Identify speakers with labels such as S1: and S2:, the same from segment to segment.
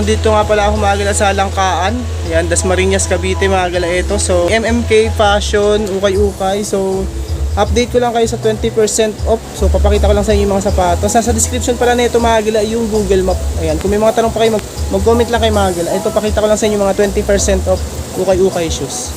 S1: Dito nga pala ako mga gala sa Langkaan. Yan, Dasmariñas, Cavite mga gala ito. So, MMK Fashion, ukay-ukay. So, update ko lang kayo sa 20% off. So, papakita ko lang sa inyo yung mga sapatos. Nasa description pala nito mga gala yung Google Map. Ayan, kung may mga tanong pa kayo, mag-comment lang kayo mga gala. Ito, pakita ko lang sa inyo mga 20% off ukay-ukay shoes.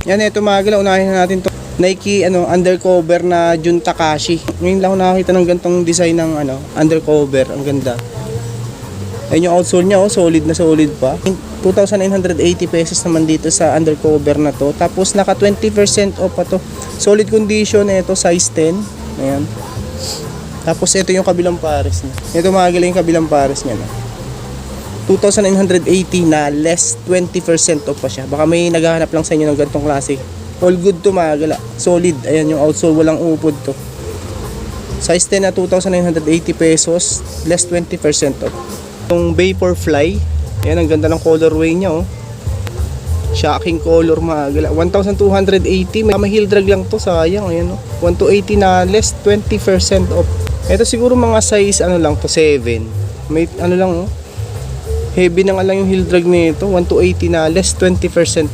S1: Yan, ito mga gala, unahin na natin to Nike undercover na Jun Takashi. Ngayon lang ako nakakita ng gantong design ng undercover, ang ganda. Ayun yung outsole niya, solid na solid pa. 2,980 pesos naman dito sa undercover na to. Tapos naka 20% off pa to. Solid condition, ito size 10. Ayan. Tapos ito yung kabilang pares niya. Ito mga gala yung kabilang pares niya, no? 2,980 na less 20% off pa siya. Baka may naghahanap lang sa inyo ng ganitong klase. All good to mga gala. Solid. Ayan yung outsole, walang upod to. Size 10 na 2,980 pesos, less 20% off. Yung Vaporfly, ayan ang ganda ng colorway niya, oh. Shocking color mga gala. 1,280, may heel drag lang to, sayang. Ayan, oh. 1,280 na less 20% off. Ito siguro mga size lang to, 7. May lang, oh. Heavy na nga lang yung heel drag nito, 1,280 na less 20%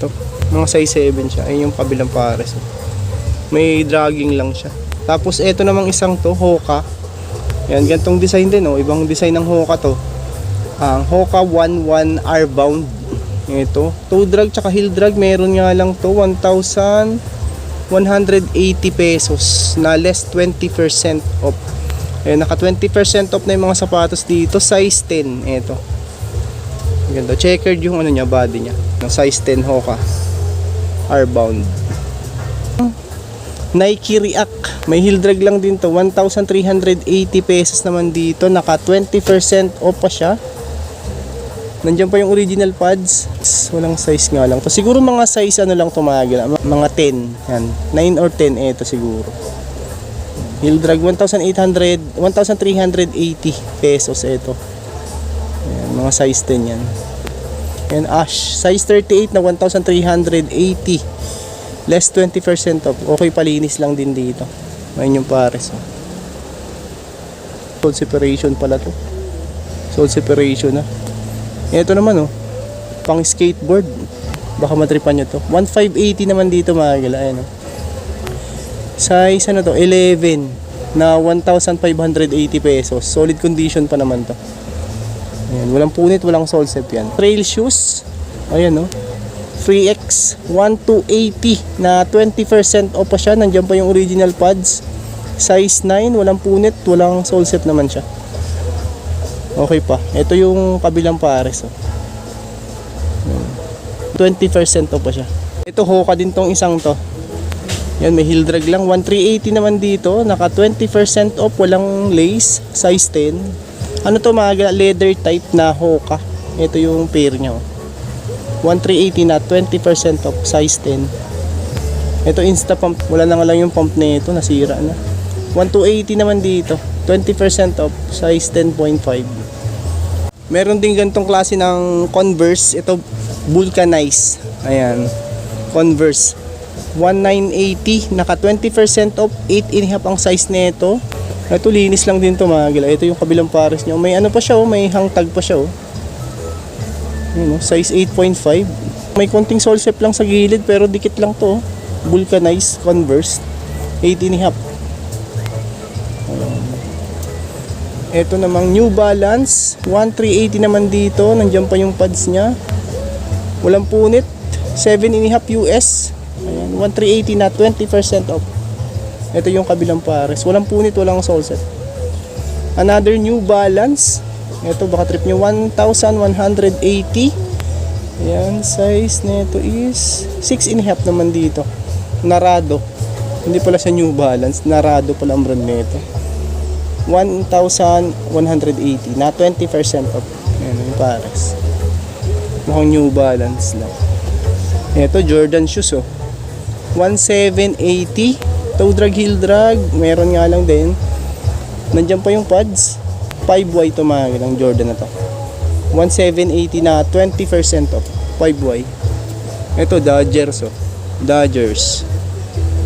S1: off. Mga size 7 siya. Ayun yung kabilang pares. May dragging lang siya. Tapos ito namang isang to, Hoka. Yan, gantong design din, oh. Ibang design ng Hoka to. Ang Hoka 11 R-bound. Ito, toe drag tsaka heel drag, meron nga lang to 1,180 pesos na less 20% off. Ayun, naka 20% off na yung mga sapatos dito, size 10. Ito. Ganda, checkered yung niya, body niya. Ng size 10 Hoka R-bound. Nike React, may heel drag lang din to, 1,380 pesos naman dito, naka 20% off pa siya. Nandiyan pa yung original pads. Walang size nga lang to. Siguro mga size lang tumagila, mga 10. Yan, 9 or 10 ito siguro. Heel drag 1,380 pesos ito. Ayan, mga size 10 yan. Ayan, Ash, size 38 na 1,380. Less 20% off. Okay, palinis lang din dito. Ayun yung pares. Oh. Sole separation pala to. Sole separation na. Ito naman, oh. Pang skateboard. Baka matripan nyo to. 1,580 naman dito mga gala. Ayan, oh. Size 11 na 1,580 pesos. Solid condition pa naman to. Ayan, walang punit, walang sole set yan. Trail shoes. Ayan, oh. Free X 1,280 na 20% off pa siya. Nandiyan pa yung original pads. Size 9, walang punit, walang sole set naman siya. Okay pa. Ito yung kabilang pares, oh. 20% off pa siya. Ito Hoka din tong isang to. Yan, may heel drag lang. 1,380 naman dito. Naka 20% off, walang lace. Size 10. Ano to mga leather type na Hoka. Ito yung pair niya, oh. 1,380 na 20% off, size 10. Ito insta pump, wala na nga lang yung pump nito, nasira na. 1,280 naman dito, 20% off, size 10.5. Meron din gantong klase ng Converse, ito vulcanize. Ayan, Converse 1,980, naka 20% off, 8.5 ang size nito. Ito linis lang din to mga gila. Ito yung kabilang pares niya. May pa siya, oh, may hang tag pa siya, oh. Yun, oh, size 8.5. May konting sole set lang sa gilid pero dikit lang to, oh. Vulcanized Converse 8.5. Ito namang New Balance 1,380 naman dito. Nandiyan pa yung pads niya. Walang punit, 7.5 US. Ayan, 1,380 na 20% off. Ito yung kabilang pares. Walang punit, walang sole set. Another New Balance. Ito baka trip nyo 1,180. Ayan, size nito is 6.5 naman dito. Narado. Hindi pala siya New Balance, Narado pala ang brand nito. 1,180 na 20% off. Ayan yung pares. Mukhang New Balance lang. Ito Jordan shoes oh. 1,780. Toe drag, heel drag. Meron nga lang din. Nandiyan pa yung pads. 5Y ito mga ng Jordan na to. 1,780 na 20% off. 5Y. Ito Dodgers oh. Dodgers.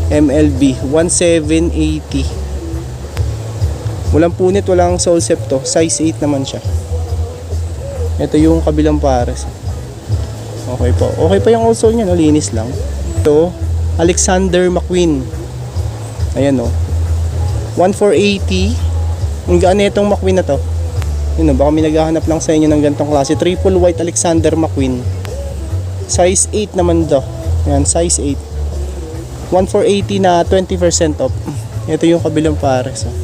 S1: MLB 1,780. Walang punit, walang sole set to. Size 8 naman siya. Ito yung kabilang pares. Okay po. Okay pa yung outsole niya, no? Linis lang. Ito, Alexander McQueen. Ayan oh. 1,480. Ang gaan itong McQueen na to. Yun oh, baka may naghahanap lang sa inyo ng ganitong klase. Triple white Alexander McQueen. Size 8 naman to. Ayan, size 8. 1,480 na 20% off. Ito yung kabilang pares. Oh.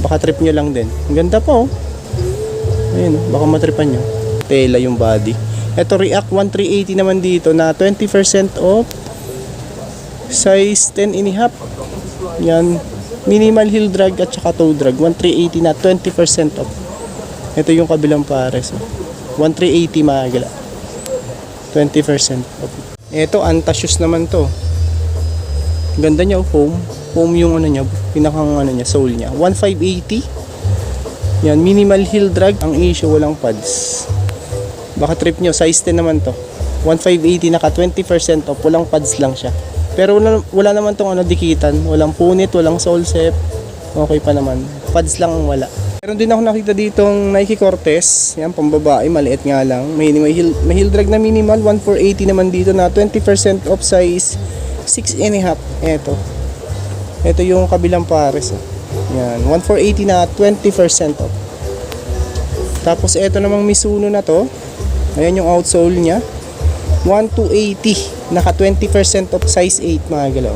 S1: Baka trip nyo lang din. Ang ganda pa oh. Ayun, baka matripan nyo. Tela yung body. Ito React 1,380 naman dito na 20% off. Size 10.5. Yan. Minimal heel drag at saka toe drag. 1,380 na 20% off. Ito yung kabilang pares. Oh. 1,380 magala. 20% off. Ito Anta shoes naman to. Ganda niya oh, foam. Foam yung ano niya, pinakang ano niya, sole niya. 1,580. Yan, minimal heel drag. Ang issue, walang pads. Baka trip nyo, size 10 naman to. 1,580 naka 20% off, walang pads lang siya. Pero wala naman tong ano, dikitan. Walang punit, walang sole set. Okay pa naman. Pads lang ang wala. Meron din ako nakita ditong Nike Cortez. Yan, pambabae, maliit nga lang. May heel drag na minimal, 1,480 naman dito na 20% off, size 6.5. Ito yung kabilang pares. Yan, 1,480 na 20% off. Tapos ito namang Mizuno na to. Ayan yung outsole niya. 1,280 naka 20% off, size 8 mga galaw.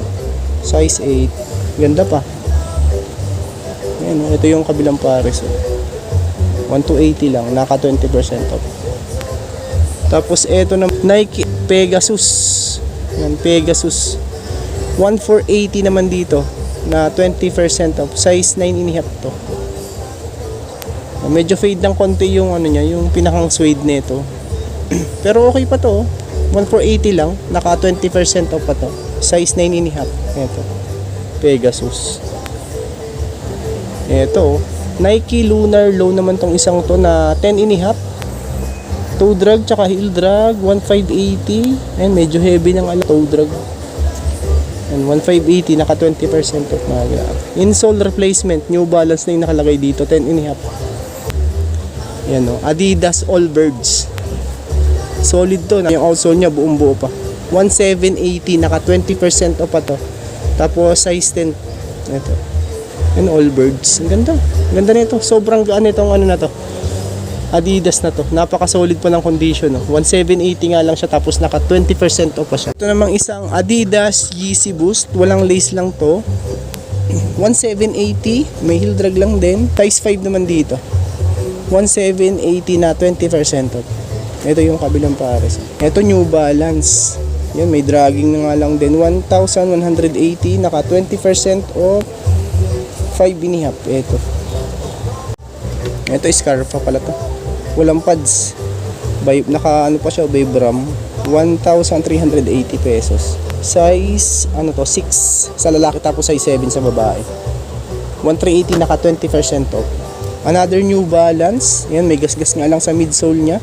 S1: Size 8. Ganda pa. Ayan, ito yung kabilang pares. 1,280 lang, naka 20% off. Tapos ito na Nike Pegasus. Yan, Pegasus. 1,480 naman dito na 20% off. Size 9.5 to. Medyo fade ng konti yung ano niya, yung pinakang suede nito. Pero okay pa to. 1,480 lang, naka 20% off pa to. Size 9.5. Ito. Pegasus. Ito, Nike Lunar Low naman tong isang to na 10.5. Toe drag tsaka heel drag 1,580. And medyo heavy ng toe drag. And 1,580 naka 20% off mga grab. Insole replacement, New Balance na yung nakalagay dito, 10.5. Yan o, Adidas Allbirds. Solid to, yung outsole niya buong buo pa. 1,780 naka 20% off pa to. Tapos size 10. Ito. Yan Allbirds. Ang ganda. Ang ganda nito. Sobrang gaan itong ano na to. Adidas na to. Napaka-solid pa ng condition. No? 1,780 nga lang siya tapos naka 20% off pa siya. Ito namang isang Adidas Yeezy Boost. Walang lace lang to. 1,780. May heel drag lang din. Size 5 naman dito. 1,780 na 20% off. Ito yung kabilang pares. Ito New Balance. Yan, may dragging na nga lang din. 1,180. Naka 20% off. 5.5. Ito Scarpa pala to. Walang pads. Naka ano pa siya, Vibram. 1,380 pesos. Size ano to, 6 sa lalaki tapos size 7 sa babae. 1,380 naka 20% off. Another New Balance. Yan, may gasgas nga lang sa midsole niya.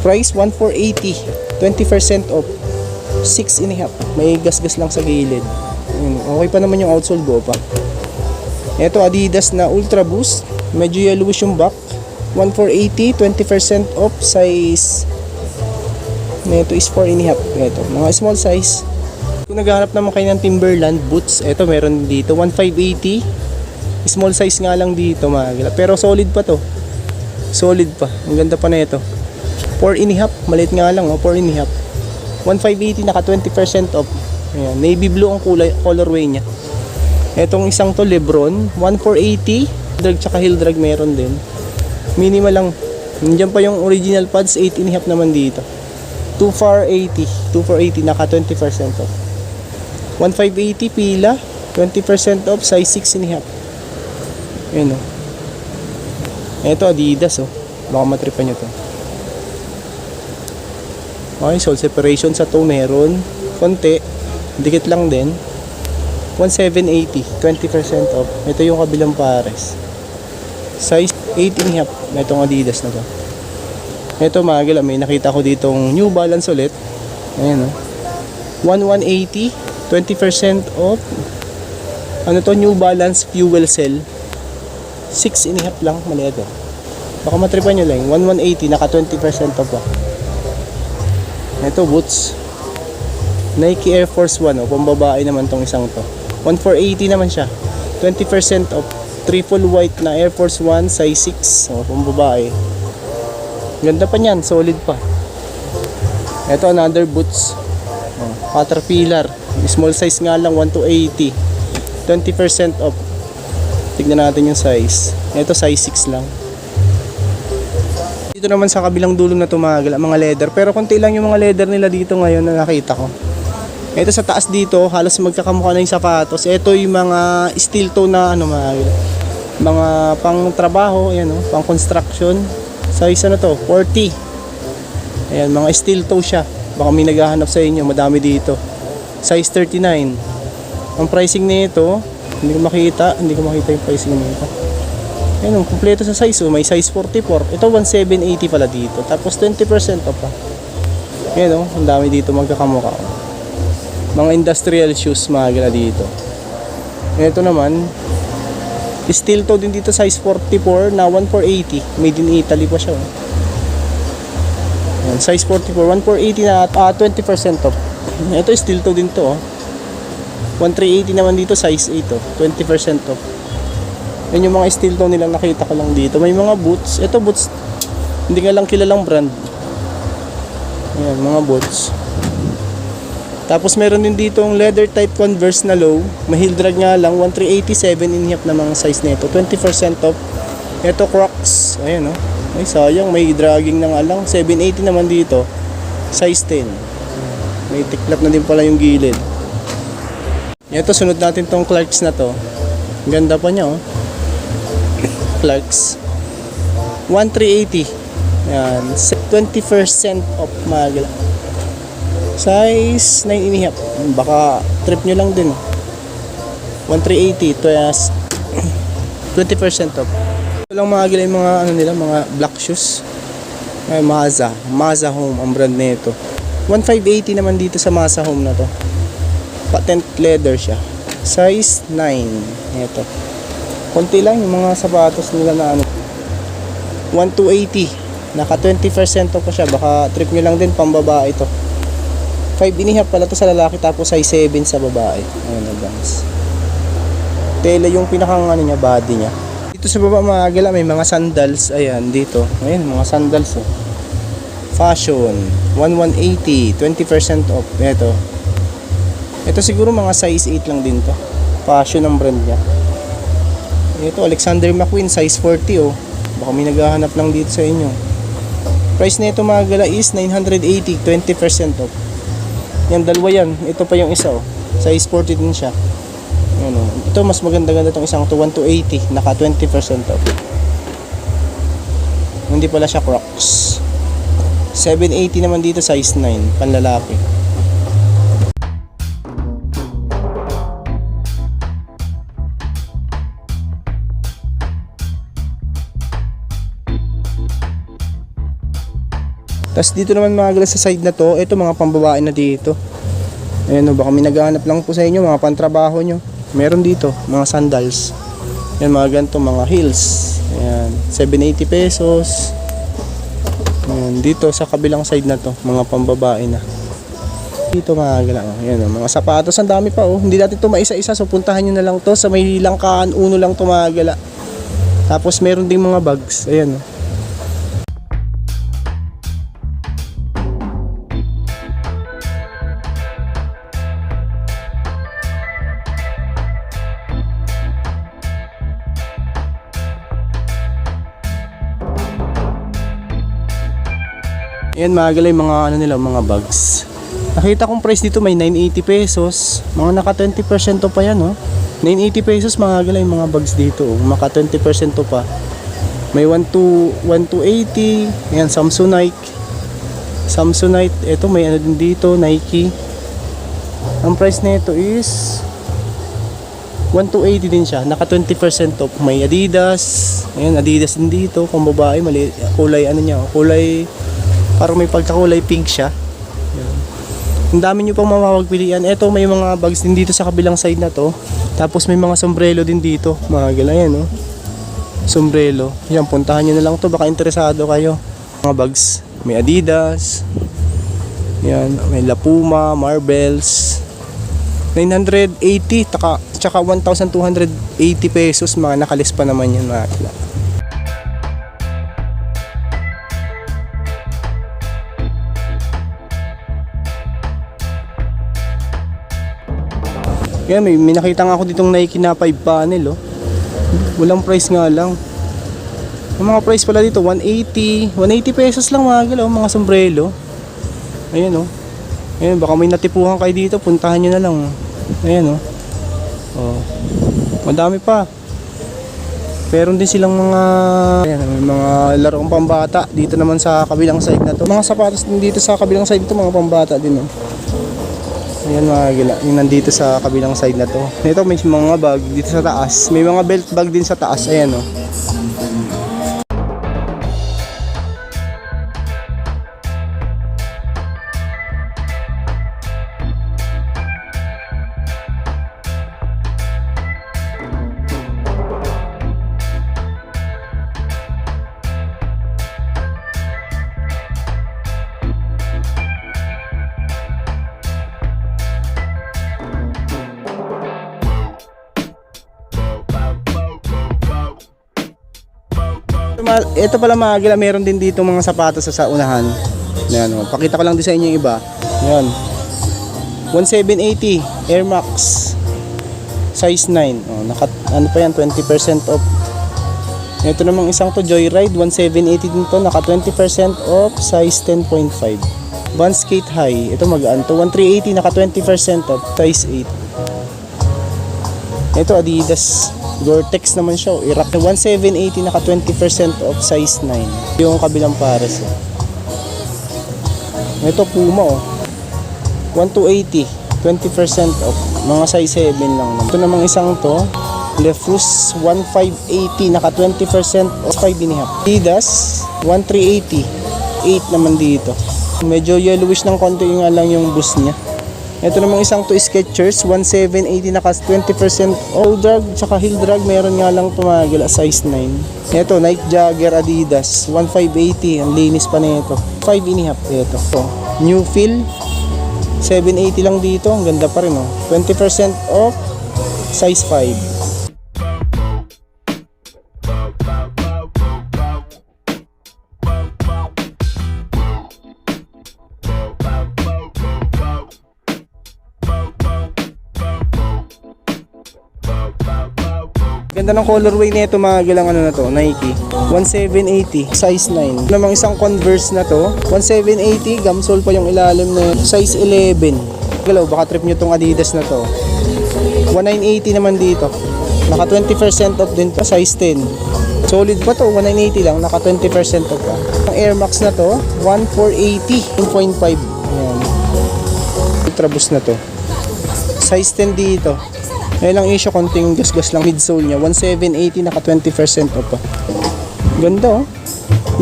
S1: Price 1,480. 20% off. 6.5. May gasgas lang sa gilid. Yan, okay pa naman yung outsole, buo pa. Ito Adidas na Ultra Boost. Medyo yellowish yung back. 1,480, 20% off, size nito is 4.5. Ito, mga small size. Kung naghahanap naman kayo ng Timberland boots, ito meron dito 1,580. Small size nga lang dito mga. Pero solid pa to. Solid pa. Ang ganda pa na ito. 4.5, maliit nga lang 4.5. 1,580 naka 20% off. Ayan, navy blue ang colorway niya. Etong isang to, Lebron, 1,480. Drag tsaka heel drag meron din. Minimal lang. Nandiyan pa yung original pads, 8.5 naman dito. 2,480 naka 20% off. 1,580 pila, 20% off, size 6.5. Ayun o. Ito Adidas oh. Baka matripan nyo to. Okay, sole separation sa to meron. Konti. Dikit lang din. 1,780, 20% off. Ito yung kabilang pares. Size 8.5. Itong Adidas na to. Ito mga gila, may nakita ko ditong New Balance ulit. Ayan o. 1,180, 20% off. Ano to? New Balance Fuel Cell. 6.5 lang. Mali ito. Baka matripan nyo lang. 1,180, naka 20% off pa. Ito boots. Nike Air Force 1 oh, pambabae naman tong isang to. 1,480 naman siya. 20% off. Triple white na Air Force 1 size 6 oh, pambabae. Ganda pa niyan, solid pa. Ito another boots. Oh, Caterpillar. Small size nga lang 1,280. 20% off. Tignan natin yung size. Ito size 6 lang. Dito naman sa kabilang dulo na tumagal mga leather, pero konti lang yung mga leather nila dito ngayon na nakita ko. Ito sa taas dito, halos magkakamukha na yung sapatos. Ito yung mga steel toe na ano mga pang trabaho, ayan oh, pang construction. Size ano to? 40. Ayan, mga steel toe siya. Baka may naghahanap sa inyo, madami dito. Size 39. Ang pricing nito, hindi ko makita yung pricing nito. Ayan, kumpleto sa size oh, may size 44. Ito 1,780 pala dito. Tapos 20% off pa. Ayan oh, ang dami dito magkakamukha. Mga industrial shoes mga dito. Ito naman, steel toe din dito, size 44 na 1,480. Made in Italy pa siya. Ayan, size 44, 1,480 na 20% off. Ito steel toe din to. 1,380 naman dito, size 8 oh, 20% off. Yan yung mga steel toe nilang nakita ko lang dito. May mga boots. Ito boots, hindi nga lang kilalang brand. Ayan, mga boots. Tapos meron din dito ang leather type Converse na low. Mahil drag nga lang, 1,387.5 na mga size nito. 20% off. Ito Crocs. Ayan o. Ay sayang, may dragging na nga lang. 780 naman dito. Size 10. May tiklap na din pala yung gilid. Ito, sunod natin tong Clarks na to. Ganda pa niya oh. Clarks. 1,380. Ayan. 20% off mga gala. Size 9.5. Baka trip nyo lang din. 1,380. Ito yes. 20% off. Ito lang mga gila yung mga ano nila, mga black shoes. Ay, Maza Home ang brand nito. 1,580 naman dito sa Maza Home na to. Patent leather siya. Size 9. Ito. Konti lang yung mga sapatos nila na ano. 1,280. Naka 20% off pa siya. Baka trip nyo lang din, pambabae ito. 5.5 pala to sa lalaki, tapos size 7 sa babae. Ayan na guys. Tela yung pinakang ano niya, body niya. Dito sa baba mga gala, may mga sandals. Ayan, dito. Ayan, mga sandals oh. Fashion. 1,180. 20% off. Ito siguro mga size 8 lang din to. Fashion ang brand niya. Ito, Alexander McQueen, size 40 oh. Baka may naghahanap lang dito sa inyo. Price nito mga gala is 980. 20% off. Yan, dalawa yan. Ito pa yung isa oh. Size 40 din siya. Yan oh. Ito mas maganda-ganda itong isang to, 1,280. Naka 20% off. Hindi pala siya Crocs. 780 naman dito, size 9. Panlalaki. Tapos dito naman mga gala sa side na to, ito mga pambabae na dito. Ayan o, baka may naghahanap lang po sa inyo, mga pantrabaho nyo. Meron dito, mga sandals. Ayan, mga ganito, mga heels. Ayan, 780 pesos. Ayan, dito sa kabilang side na to, mga pambabae na. Dito mga gala, ayan o, mga sapatos, ang dami pa oh. Hindi natin ito maisa-isa, so puntahan nyo na lang to. Sa may Langkaan, uno lang to mga gala. Tapos meron ding mga bags, ayan o. Ayan mga galay, mga ano nila, mga bags. Nakita kong price dito may 980 pesos. Mga naka 20% to pa yan, oh. 980 pesos mga galay, mga bags dito, oh. Maka 20% to pa. May 1280. Ayan, Samsonite. Ito may ano din dito, Nike. Ang price nito is 1280 din siya. Naka 20% off. May Adidas. Ayan, Adidas din dito. Kung babae, mali, kulay ano niya, kulay parang may pagkakulay pink siya. Ayan. Ang dami nyo pang mapapagpilian. Ito may mga bags din dito sa kabilang side na to. Tapos may mga sombrero din dito. Mga galayan, no? Sombrero. Yan, puntahan nyo na lang to. Baka interesado kayo. Mga bags. May Adidas. Yan, may La Puma, Marvels. 980 tsaka 1,280 pesos. Mga nakalis pa naman yan, mga kila. Yan, may nakita nga ako ditong Nike na 5 panel, oh. Walang price nga lang. Ang mga price pala dito 180 pesos lang mga galaw, mga sombrero. Ayan, oh. Ayan, baka may natipuhan kayo dito, puntahan nyo na lang. Ayan, oh. Oh. Madami pa. Meron din silang mga, ayan, may mga larong pambata dito naman sa kabilang side na to. Mga sapatos din dito sa kabilang side nito, mga pambata din, oh. Ayan mga gila, yung nandito sa kabilang side na to. Ito may mga bag dito sa taas. May mga belt bag din sa taas. Ayan, oh. Ito pala mga gila, meron din dito mga sapatos sa unahan. Ayan, oh. Pakita ko lang din sa inyo yung iba. Ayan. 1780 Air Max size 9. Oh, ano pa yan, 20% off. Ito namang isang to, Joyride, 1780 din to, naka 20% off, size 10.5. Vans Skate High, ito magaan to, 1380, naka 20% off, size 8. Ito Adidas Gore-Tex naman siya, Iraq, 1780, naka 20% off, size 9. Yung kabilang pares, oh. Ito Puma, oh, 1280, 20% off, mga size 7 lang naman. Ito namang isang to, Lefus 1580, naka 20% off, 5.5. Adidas 1380, 8 naman dito. Medyo yellowish ng konti nga lang yung boost niya. Ito namang isang to, Skechers 1780, naka 20% off. Drag tsaka heel drag, meron nga lang tumagil, size 9. Ito Nike Jagger Adidas 1580, ang linis pa nito, 5.5. Ito New Feel 780 lang dito, ang ganda pa rin, oh. 20% off, size 5. Ganda ng colorway nito mga gilang, ano na to, Nike 1780, size 9. Namang isang Converse na to, 1780, gamsole pa yung ilalim na size 11. Galaw, baka trip nyo tong Adidas na to. 1980 naman dito, naka 20% off din to, size 10. Solid pa to, 1980 lang, naka 20% off pa. Ang Air Max na to, 1480, 1.5. Ayan. Ultra Boost na to, size 10 dito. Ngayon lang issue, konting gas-gas lang. Midsole niya 1780, naka 20% off pa. Ganda, oh.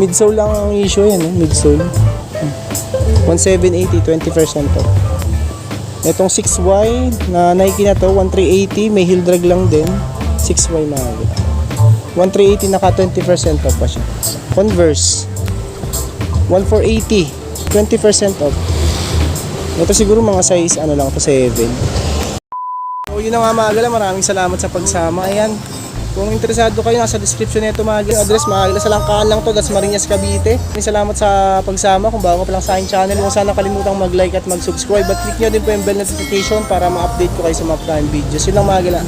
S1: Midsole lang ang issue yan, eh. Midsole 1780, 20% off. Itong 6Y na Nike na to, 1380, may heel drag lang din. 6Y mga 1380, naka 20% off pa siya. Converse 1480, 20% off. Ito siguro mga size ano lang to, 7. So yun na nga mga gala, maraming salamat sa pagsama. Ayan, kung interesado kayo, nasa description nito mga gala, address mga gala, sa Langkaan lang to, Dasmariñas, Cavite. Maraming salamat sa pagsama. Kung bago pa lang sa aking channel, huwag sana kalimutang mag-like at mag-subscribe, at click nyo din po yung bell notification para ma-update ko kayo sa mga upcoming videos. Yun lang mga gala.